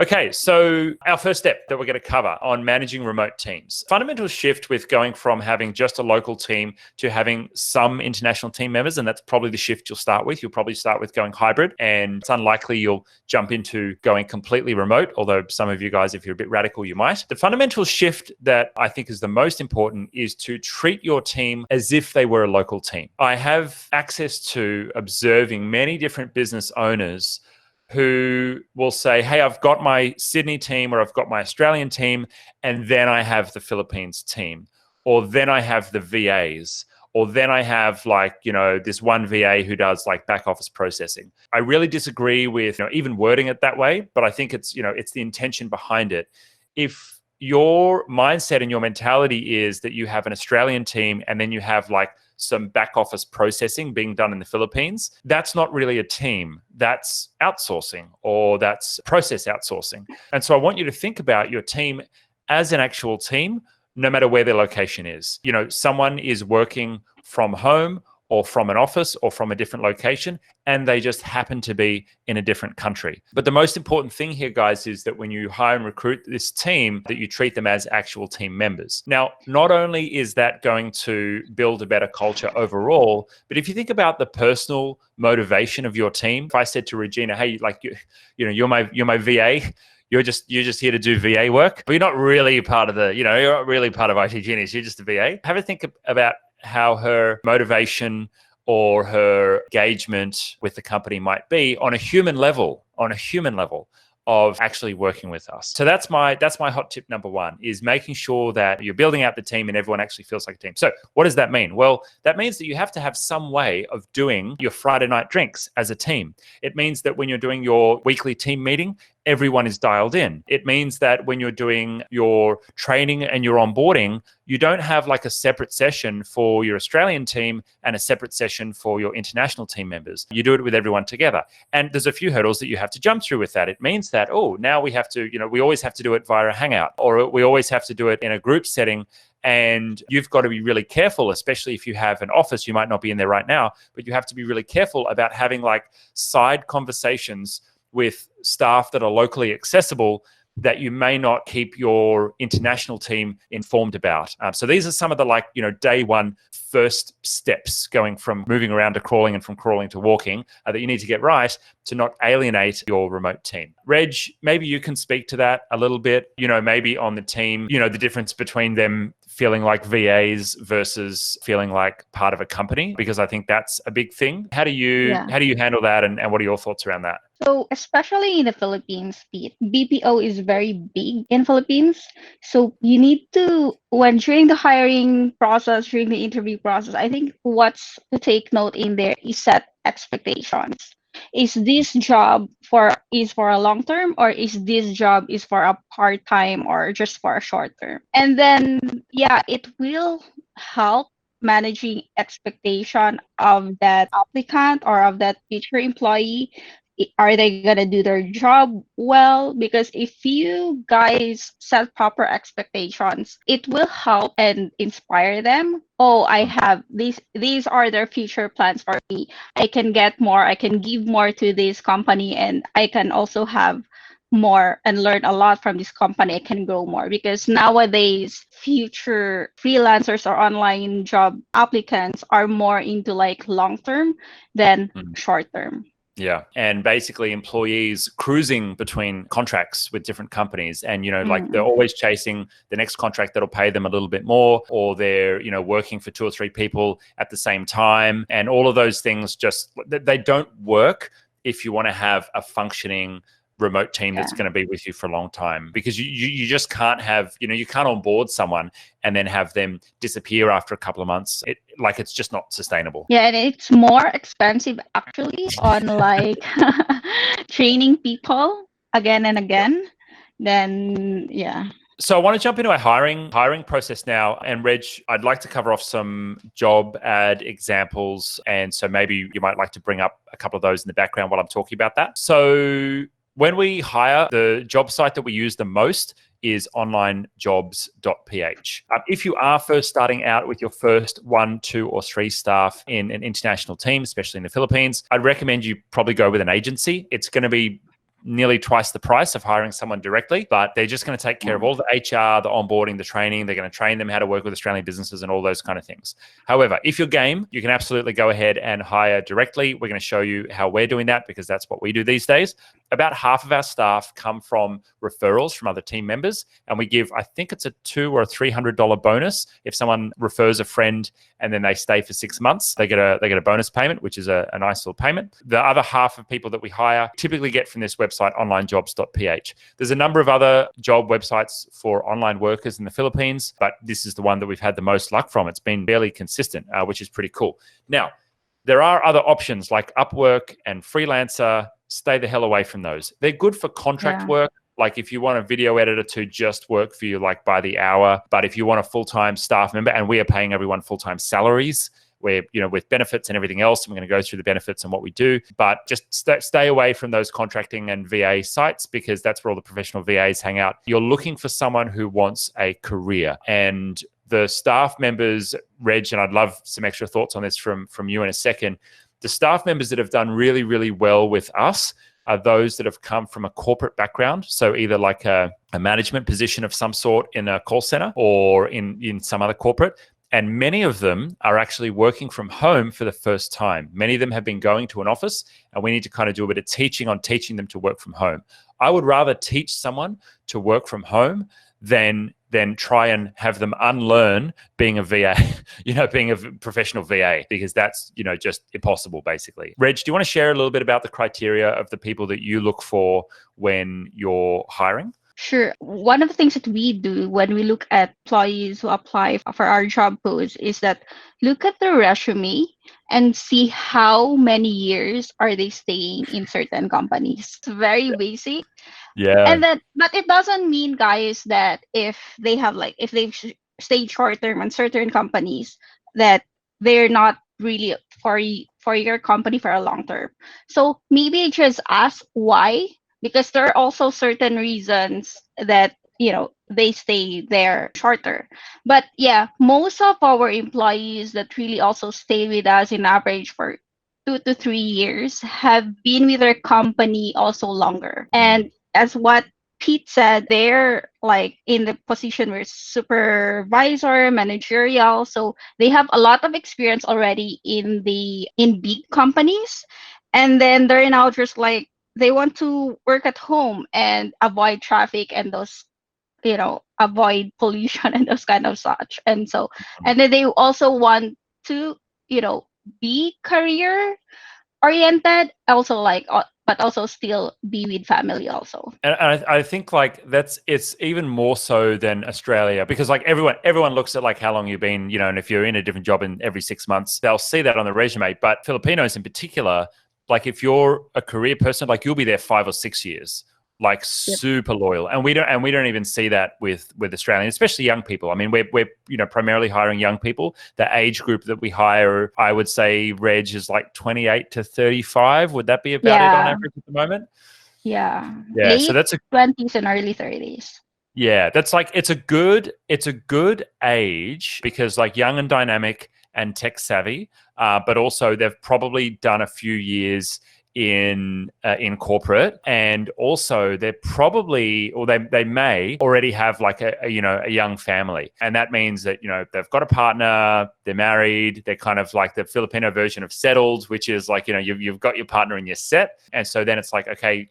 Okay, so our first step that we're going to cover on managing remote teams. Fundamental shift with going from having just a local team to having some international team members, and that's probably the shift you'll start with. You'll probably start with going hybrid, and it's unlikely you'll jump into going completely remote, although some of you guys, if you're a bit radical, you might. The fundamental shift that I think is the most important is to treat your team as if they were a local team. I have access to observing many different business owners who will say, hey, I've got my Sydney team or I've got my Australian team, and then I have the Philippines team, or then I have the VAs, or then I have this one VA who does like back office processing. I really disagree with even wording it that way, but I think it's the intention behind it. If your mindset and your mentality is that you have an Australian team and then you have like some back office processing being done in the Philippines, that's not really a team. That's outsourcing, or that's process outsourcing. And so I want you to think about your team as an actual team, no matter where their location is. Someone is working from home or from an office or from a different location, and they just happen to be in a different country. But the most important thing here, guys, is that when you hire and recruit this team, that you treat them as actual team members. Now, not only is that going to build a better culture overall, but if you think about the personal motivation of your team, if I said to Regina, hey, you're my VA, you're just here to do VA work, but you're not really part of you're not really part of itGenius, you're just a VA. Have a think about how her motivation or her engagement with the company might be on a human level of actually working with us. So that's my hot tip number one, is making sure that you're building out the team and everyone actually feels like a team. So what does that mean? Well, that means that you have to have some way of doing your Friday night drinks as a team. It means that when you're doing your weekly team meeting, everyone is dialed in. It means that when you're doing your training and your onboarding, you don't have like a separate session for your Australian team and a separate session for your international team members. You do it with everyone together. And there's a few hurdles that you have to jump through with that. It means that, now we have to, we always have to do it via a Hangout, or we always have to do it in a group setting. And you've got to be really careful, especially if you have an office. You might not be in there right now, but you have to be really careful about having like side conversations with staff that are locally accessible that you may not keep your international team informed about. So these are some of the day one first steps, going from moving around to crawling and from crawling to walking, that you need to get right to not alienate your remote team. Reg, maybe you can speak to that a little bit, maybe on the team, the difference between them feeling like VAs versus feeling like part of a company, because I think that's a big thing. How do you handle that, and what are your thoughts around that? So especially in the Philippines, Pete, BPO is very big in Philippines. So you need to, during the hiring process, during the interview process, I think what's to take note in there is set expectations. Is this job for a long term, or is this job is for a part time or just for a short term? And then it will help managing expectation of that applicant or of that future employee. Are they gonna do their job well? Because if you guys set proper expectations, it will help and inspire them. I have these are their future plans for me. I can get more, I can give more to this company, and I can also have more and learn a lot from this company. I can grow more, because nowadays future freelancers or online job applicants are more into like long term than short term. Yeah. And basically employees cruising between contracts with different companies, and, they're always chasing the next contract that'll pay them a little bit more, or they're, working for 2 or 3 people at the same time. And all of those things they don't work if you want to have a functioning remote team that's going to be with you for a long time, because you just can't have, you can't onboard someone and then have them disappear after a couple of months. It's just not sustainable. Yeah, and it's more expensive actually on like training people again and again. Then So I want to jump into our hiring process now. And Reg, I'd like to cover off some job ad examples. And so maybe you might like to bring up a couple of those in the background while I'm talking about that. So when we hire, the job site that we use the most is onlinejobs.ph. If you are first starting out with your first 1, 2, or 3 staff in an international team, especially in the Philippines, I'd recommend you probably go with an agency. It's going to be nearly twice the price of hiring someone directly, but they're just going to take care of all the HR, the onboarding, the training. They're going to train them how to work with Australian businesses and all those kind of things. However, if you're game, you can absolutely go ahead and hire directly. We're going to show you how we're doing that because that's what we do these days. About half of our staff come from referrals from other team members, and we give, I think it's a $200 or $300 bonus if someone refers a friend and then they stay for 6 months. They get a bonus payment, which is a nice little payment. The other half of people that we hire typically get from this website, onlinejobs.ph. There's a number of other job websites for online workers in the Philippines, but this is the one that we've had the most luck from. It's been fairly consistent, which is pretty cool. Now, there are other options like Upwork and Freelancer. Stay the hell away from those. They're good for contract work. Like if you want a video editor to just work for you like by the hour, but if you want a full-time staff member, and we are paying everyone full-time salaries, where, with benefits and everything else, and we're going to go through the benefits and what we do, but just stay away from those contracting and VA sites because that's where all the professional VAs hang out. You're looking for someone who wants a career, and the staff members, Reg, and I'd love some extra thoughts on this from you in a second. The staff members that have done really, really well with us are those that have come from a corporate background. So either like a management position of some sort in a call center or in some other corporate. And many of them are actually working from home for the first time. Many of them have been going to an office, and we need to kind of do a bit of teaching on teaching them to work from home. I would rather teach someone to work from home than try and have them unlearn being a VA, being a professional VA, because that's, just impossible, basically. Reg, do you want to share a little bit about the criteria of the people that you look for when you're hiring? Sure. One of the things that we do when we look at employees who apply for our job posts is that look at their resume and see how many years are they staying in certain companies. It's very basic. Yeah. But it doesn't mean, guys, that if they've stayed short term on certain companies, that they're not really for your company for a long term. So maybe just ask why, because there are also certain reasons that they stay there shorter. But yeah, most of our employees that really also stay with us in average for 2 to 3 years have been with their company also longer. And as what Pete said, they're like in the position where supervisor, managerial, so they have a lot of experience already in big companies, and then they're now just like they want to work at home and avoid traffic and those, avoid pollution and those kind of such. And so, and then they also want to, be career oriented, also but also still be with family also. And I think like it's even more so than Australia, because like everyone looks at like how long you've been, and if you're in a different job in every 6 months, they'll see that on the resume. But Filipinos in particular, like if you're a career person, like you'll be there 5 or 6 years, like super loyal. And we don't even see that with Australians, especially young people. I mean, we're primarily hiring young people. The age group that we hire, I would say, Reg, is like 28 to 35. Would that be about it on average at the moment? Yeah. Yeah. So that's 20s and early 30s. Yeah, that's like it's a good age because like young and dynamic and tech savvy, but also they've probably done a few years in corporate, and also they're probably, or they may already have like a young family, and that means that they've got a partner, they're married, they're kind of like the Filipino version of settled, which is like you've got your partner and you're set, and so then it's like okay,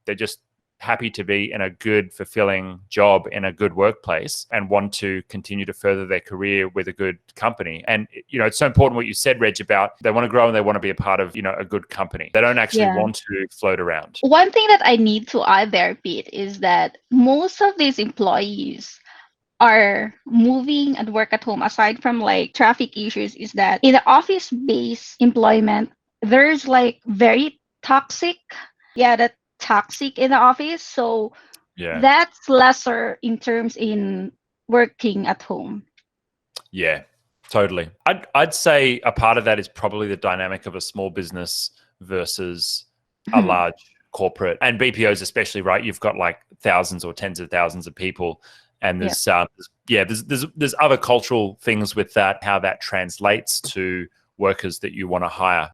they're just happy to be in a good, fulfilling job in a good workplace and want to continue to further their career with a good company. And, it's so important what you said, Reg, about they want to grow and they want to be a part of, a good company. They don't actually want to float around. One thing that I need to add there, Pete, is that most of these employees are moving and work at home aside from like traffic issues, is that in the office-based employment, there's like very toxic, toxic in the office, so that's lesser in terms in working at home. Yeah, totally. I'd say a part of that is probably the dynamic of a small business versus a large corporate, and BPOs especially, right? You've got like thousands or tens of thousands of people, and there's other cultural things with that, how that translates to workers that you want to hire.